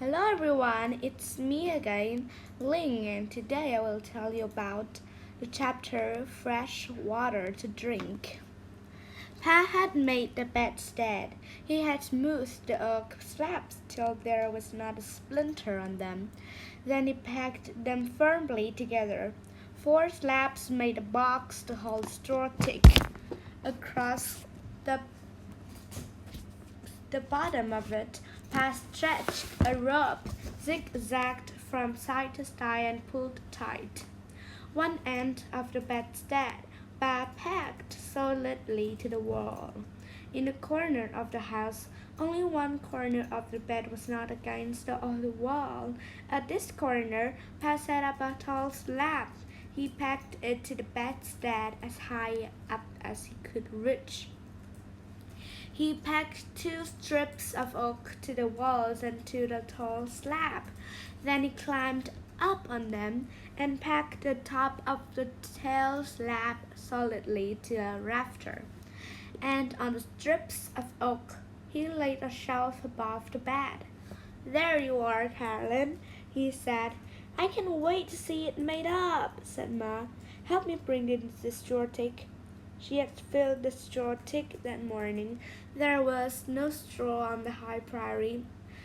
Hello everyone, it's me again, Ling, and today I will tell you about the chapter Fresh Water to Drink. Pa had made the bedstead. He had smoothed the oak slabs till there was not a splinter on them. Then he packed them firmly together. 4 slabs made a box to hold straw thick. Across the bottom of it, Pa stretched a rope, zigzagged from side to side and pulled tight. One end of the bedstead Pa pegged solidly to the wall. In the corner of the house, only one corner of the bed was not against the other wall. At this corner, Pa set up a tall slab. He pegged it to the bedstead as high up as he could reach. He pegged 2 strips of oak to the walls and to the tall slab. Then he climbed up on them and pegged the top of the tall slab solidly to a rafter. And on the strips of oak he laid a shelf above the bed. "There you are, Caroline," he said. "I can't wait to see it made up," said Ma. "Help me bring in the straw thick." She had filled the straw thick that morning. There was no straw on the high prairie,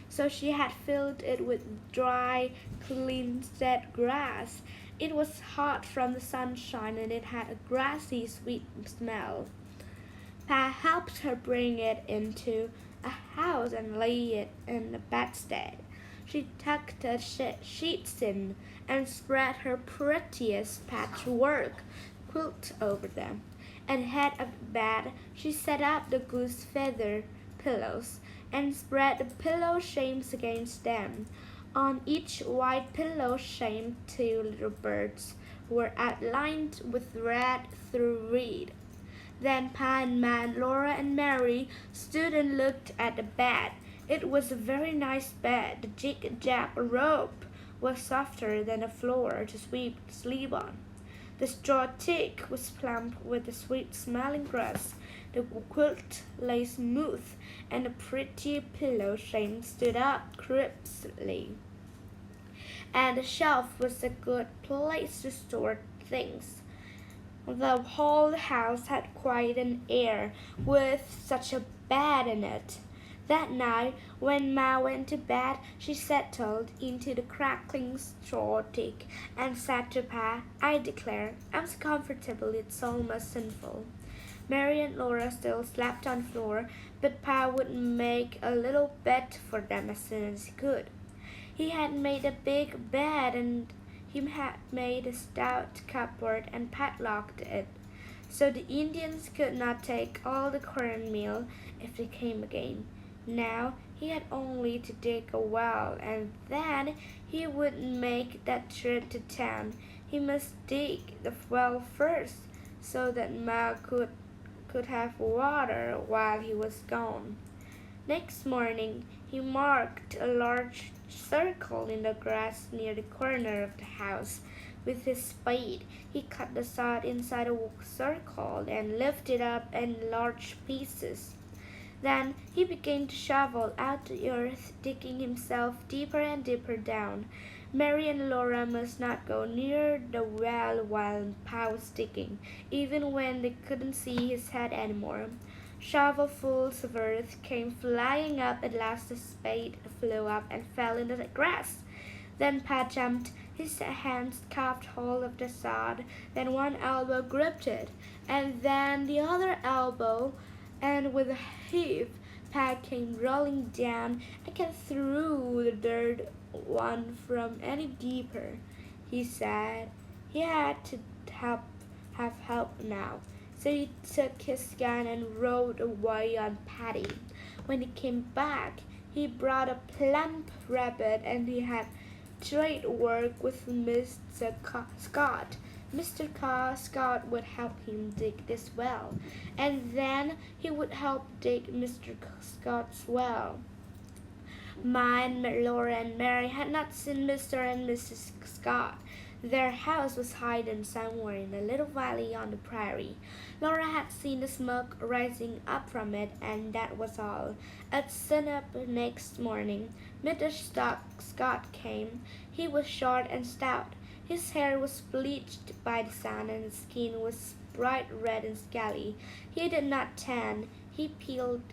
so she had filled it with dry, clean, dead grass. It was hot from the sunshine and it had a grassy, sweet smell. Pa helped her bring it into a house and lay it in the bedstead. She tucked the sheets in and spread her prettiest patchwork quilt over them. At the head of the bed she set up the goose feather pillows and spread the pillow shames against them. On each white pillow shame 2 little birds were outlined with red thread. Then Pa and Ma, Laura and Mary stood and looked at the bed. It was a very nice bed. The jig-jag rope was softer than the floor to sleep on. The straw thick was plump with the sweet-smelling grass. The quilt lay smooth, and the pretty pillow shame stood up crisply. And the shelf was a good place to store things. The whole house had quite an air with such a bed in it. That night, when Ma went to bed, she settled into the crackling straw thick and said to Pa, "I declare, I'm so comfortable it's almost sinful." Mary and Laura still slept on the floor, but Pa would make a little bed for them as soon as he could. He had made a big bed and he had made a stout cupboard and padlocked it, so the Indians could not take all the cornmeal if they came again. Now he had only to dig a well, and then he would make that trip to town. He must dig the well first, so that Ma could have water while he was gone. Next morning he marked a large circle in the grass near the corner of the house. With his spade he cut the sod inside the circle and lifted it up in large pieces. Then he began to shovel out the earth, digging himself deeper and deeper down. Mary and Laura must not go near the well while Pa was digging, even when they couldn't see his head anymore. Shovelfuls of earth came flying up. At last the spade flew up and fell into the grass. Then Pa jumped. His hands caught hold of the sod. Then one elbow gripped it, and then the other elbow, and with a heave, Pa came rolling down. "I can't throw the dirt one from any deeper," he said. He had to have help now. So he took his gun and rode away on Patty. When he came back, he brought a plump rabbit, and he had trade work with Mr. Scott. Mr. Scott would help him dig this well, and then he would help dig Mr. Scott's well. Ma and Laura and Mary had not seen Mr. and Mrs. Scott. Their house was hidden somewhere in a little valley on the prairie. Laura had seen the smoke rising up from it, and that was all. At sunup next morning, Mr. Scott came. He was short and stout. His hair was bleached by the sun, and his skin was bright red and scaly. He did not tan. He peeled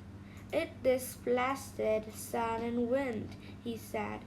it this blasted sun and wind, he said.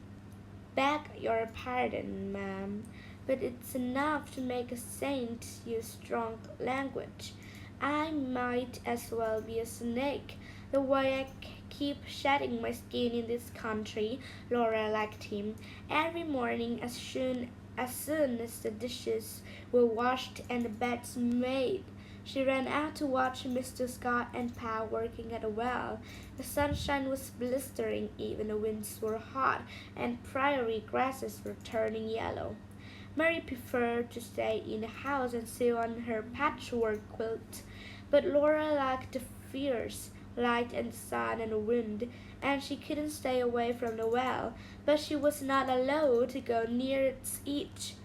Beg your pardon, ma'am, but it's enough to make a saint use strong language. I might as well be a snake. The way I keep shedding my skin in this country. Laura liked him. Every morning, as soon as the dishes were washed and the beds made, she ran out to watch Mr. Scott and Pa working at the well. The sunshine was blistering, even the winds were hot, and prairie grasses were turning yellow. Mary preferred to stay in the house and sew on her patchwork quilt, but Laura liked the fierce light and sun and the wind, and she couldn't stay away from the well, but she was not allowed to go near its edge.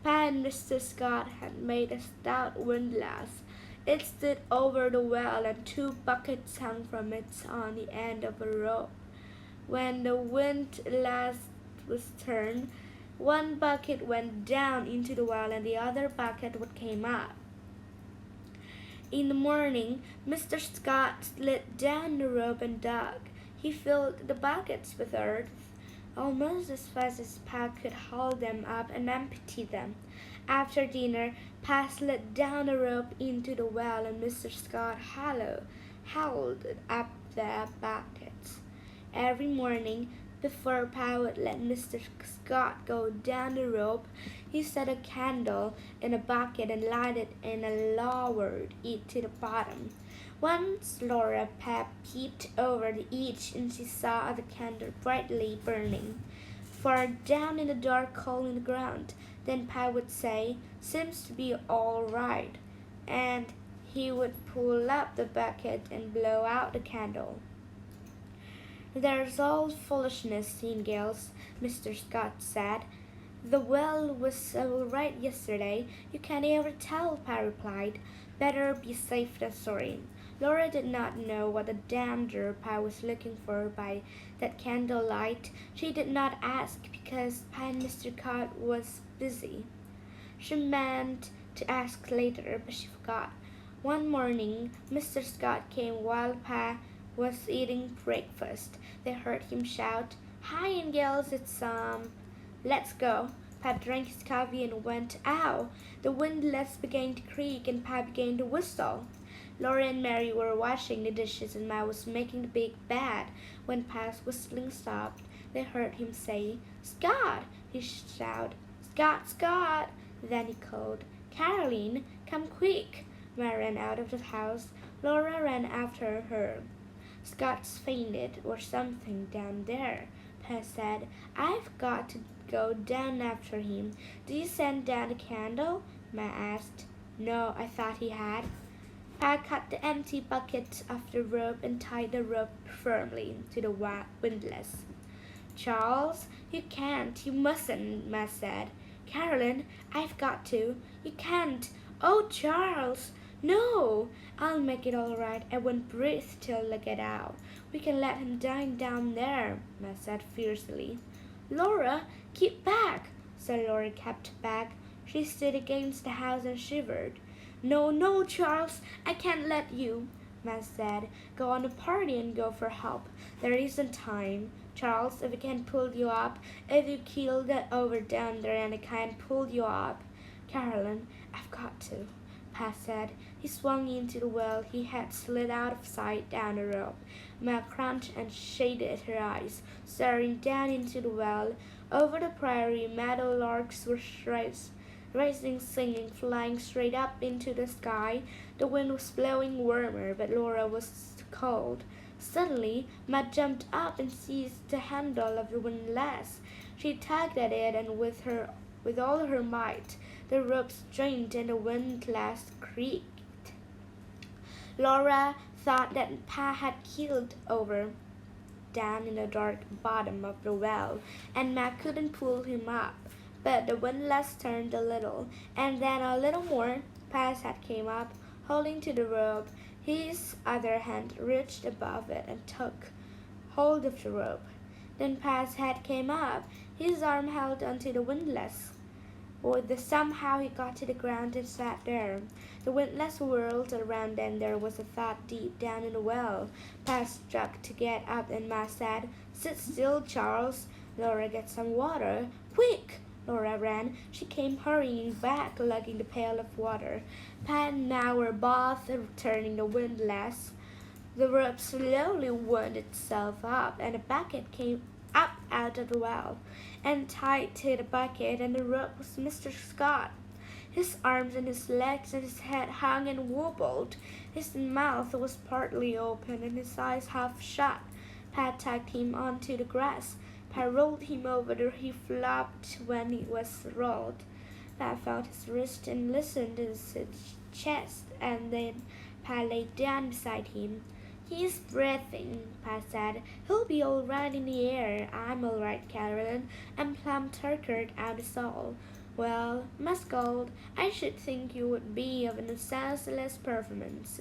Pa and Mr. Scott had made a stout windlass. It stood over the well, and 2 buckets hung from it on the end of a rope. When the windlass was turned, 1 bucket went down into the well, and the other bucket came up. In the morning, Mr. Scott slid down the rope and dug. He filled the buckets with earth almost as fast as Pa could haul them up and empty them. After dinner, Pa slid down the rope into the well, and Mr. Scott hauled up the buckets. Every morning, before Pa would let Mr. Scott go down the rope, he set a candle in a bucket and lighted it and lowered it to the bottom. Once Laura peeped over the edge, and she saw the candle brightly burning far down in the dark hole in the ground. Then Pa would say, "Seems to be all right," and he would pull up the bucket and blow out the candle. "There's all foolishness in girls," Mr. Scott said. "The well was all right yesterday. You can't ever tell," Pa replied. "Better be safe than sorry." Laura did not know what a danger Pa was looking for by that candlelight. She did not ask because Pa and Mr. Scott was busy. She meant to ask later, but she forgot. One morning, Mr. Scott came while Pa was eating breakfast. They heard him shout, "Hi, Angels, it's let's go." Pa drank his coffee and went, "Ow!" The windlass began to creak and Pa began to whistle. Laura and Mary were washing the dishes and Ma was making the big bed. When Pa's whistling stopped, they heard him say, "Scott!" He shouted, "Scott, Scott!" Then he called, "Caroline, come quick!" Ma ran out of the house. Laura ran after her. "Scott's fainted or something down there," Pa said. "I've got to go down after him." "Did you send down the candle?" Ma asked. "No, I thought he had." Pa cut the empty bucket of the rope and tied the rope firmly to the windlass. "Charles, you can't, you mustn't," Ma said. "Caroline, I've got to." "You can't." "Oh, Charles!" "No, I'll make it all right. I won't breathe till I get out. We can let him die down there," Ma said fiercely. "Laura, keep back!" So Laura kept back. She stood against the house and shivered. "No, no, Charles, I can't let you," Ma said. "Go on the party and go for help. There isn't time. Charles, if I can't pull you up, if you keeled over down there and I can't pull you up." "Caroline, I've got to," Pa said. He swung into the well. He had slid out of sight down the rope. Ma crouched and shaded her eyes, staring down into the well. Over the prairie, meadow larks were racing, singing, flying straight up into the sky. The wind was blowing warmer, but Laura was cold. Suddenly, Ma jumped up and seized the handle of the windlass. She tugged at it, and with all her might, the rope strained and the windlass creaked. Laura thought that Pa had keeled over down in the dark bottom of the well, and Ma couldn't pull him up. but the windlass turned a little, and then a little more. Pat's head came up, holding to the rope. His other hand reached above it and took hold of the rope. Then Pat's head came up. His arm held onto the windlass. Somehow he got to the ground and sat there. The windlass whirled around and there was a thought deep down in the well. Pat struck to get up and Ma said, "Sit still, Charles. Laura, get some water. Quick!" Laura ran. She came hurrying back, lugging the pail of water. Pat and Ma were both turning the windlass. The rope slowly wound itself up and a bucket came up out of the well, and tied to the bucket and the rope was Mr. Scott. His arms and his legs and his head hung and wobbled. His mouth was partly open and his eyes half shut. Pat tugged him onto the grass. Pat rolled him over. He flopped when he was rolled. Pat felt his wrist and listened to his chest, and then Pat lay down beside him. "He's breathing," Pat said. "He'll be all right in the air." "I'm all right, Carolyn." And Plum tuckered out his soul. "Well, Miss Gold, I should think you would be of an senseless performance.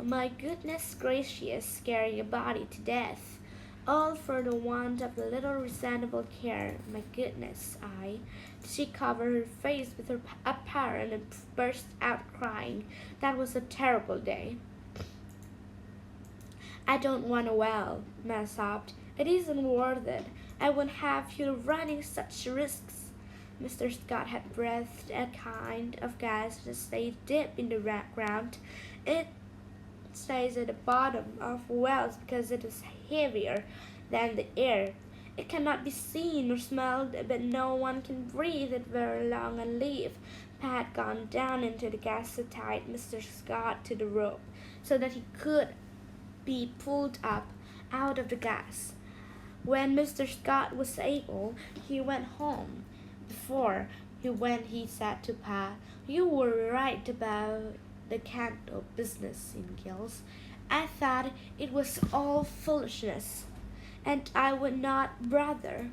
My goodness gracious, scaring a body to death. All for the want of a little reasonable care. My goodness, She covered her face with her apparel and burst out crying. That was a terrible day. "I don't want a well," Ma sobbed. "It isn't worth it. I won't have you running such risks." Mr. Scott had breathed a kind of gas that stays deep in the ground. It stays at the bottom of wells because it is heavier than the air. It cannot be seen or smelled, but no one can breathe it very long and live. Pat had gone down into the gas to tie Mr. Scott to the rope so that he could be pulled up out of the gas. When Mr. Scott was able, he went home. Before he went, he said to Pa, "You were right about the candle business in Gills. I thought it was all foolishness, and I would not bother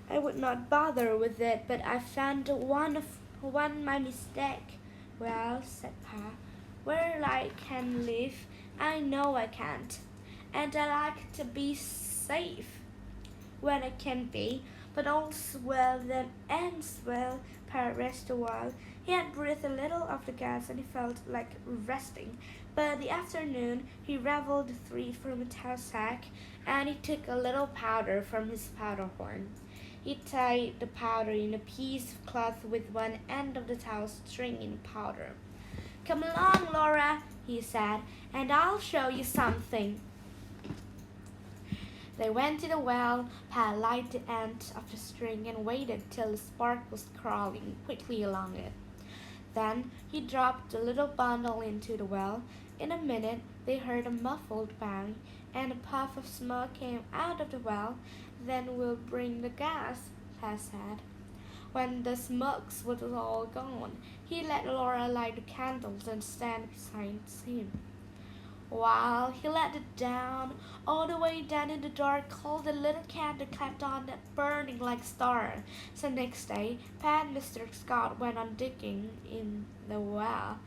with it, but I found one my mistake." "Well," said Pa, "where I can live, I know I can't, and I like to be safe when I can be, but all's well that ends well." Pa rested a while. He had breathed a little of the gas and he felt like resting. But the afternoon he ravelled the thread from a towel sack and he took a little powder from his powder horn. He tied the powder in a piece of cloth with one end of the towel string in powder. "Come along, Laura," he said, "and I'll show you something." They went to the well. Pa lighted the end of the string and waited till the spark was crawling quickly along it. Then he dropped the little bundle into the well. In a minute they heard a muffled bang, and a puff of smoke came out of the well. "Then we'll bring the gas," Pa said. When the smoke was all gone, he let Laura light the candles and stand beside him, while he let it down, all the way down in the dark hole. The little candle kept on burning like a star. So next day, Pa and Mr. Scott went on digging in the well,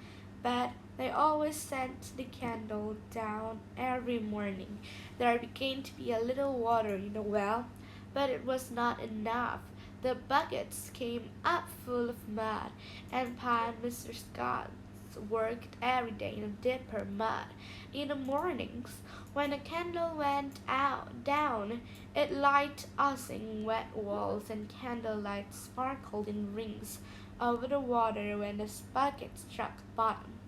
but they always sent the candle down every morning. There began to be a little water in the well, but it was not enough. The buckets came up full of mud, and Pa and Mr. Scott worked every day in a deeper mud. In the mornings, when the candle went down, it lighted oozing wet walls, and candlelight sparkled in rings over the water when the bucket struck bottom.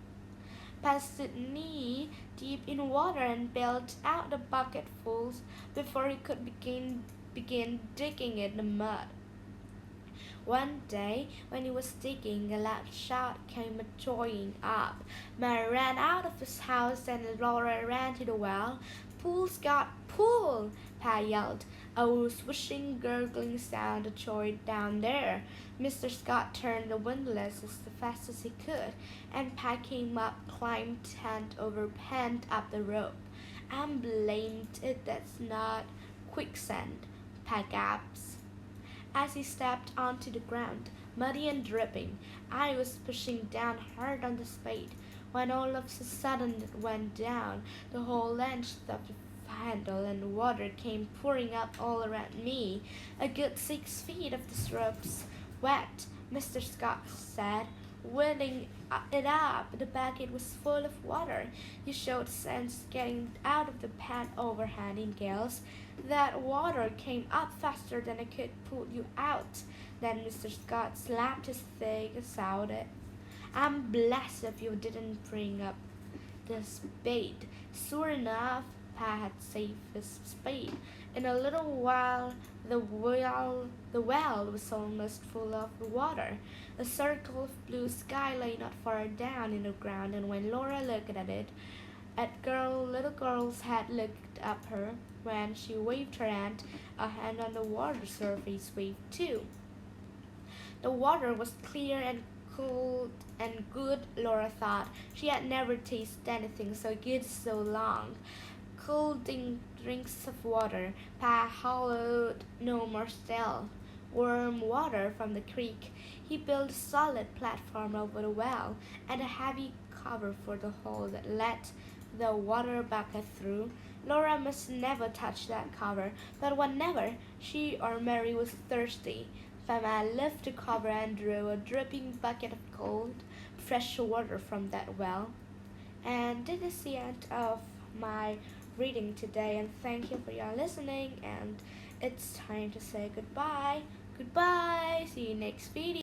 Pa stood knee deep in water and bailed out the bucketfuls before he could begin digging in the mud. One day, when he was digging, a loud shout came joying up. Ma ran out of his house and Laura ran to the well. "Pull, Scott, pull!" Pa yelled. A swishing, gurgling sound joyed down there. Mr. Scott turned the windlass as fast as he could, and Pa came up, climbed hand over hand up the rope. "I'm blamed if that's not quicksand," Pa gasped. as he stepped onto the ground, muddy and dripping. I was pushing down hard on the spade, when all of a sudden it went down the whole length of the handle, and water came pouring up all around me. A good 6 feet of the ropes wet, Mr. Scott said, wheeling it up. The bucket was full of water. You showed sense getting out of the pan overhand in gales. That water came up faster than I could pull you out. Then Mr. Scott slapped his thigh and shouted, I'm blessed if you didn't bring up the spade. Sure enough, Pa had saved his spade. In a little while, the well was almost full of water. A circle of blue sky lay not far down in the ground, and when Laura looked at it, little girl's head looked up her. When she waved her hand, a hand on the water surface waved too. The water was clear and cold and good, Laura thought. She had never tasted anything so good so long. Cold drinks of water. Pa hollowed no more still. Warm water from the creek. He built a solid platform over the well and a heavy cover for the hole that let the water bucket through. Laura must never touch that cover, but whenever she or Mary was thirsty, Mama lifted the cover and drew a dripping bucket of cold, fresh water from that well. And this is the end of my reading today, and thank you for your listening, and it's time to say goodbye. Goodbye. See you next video.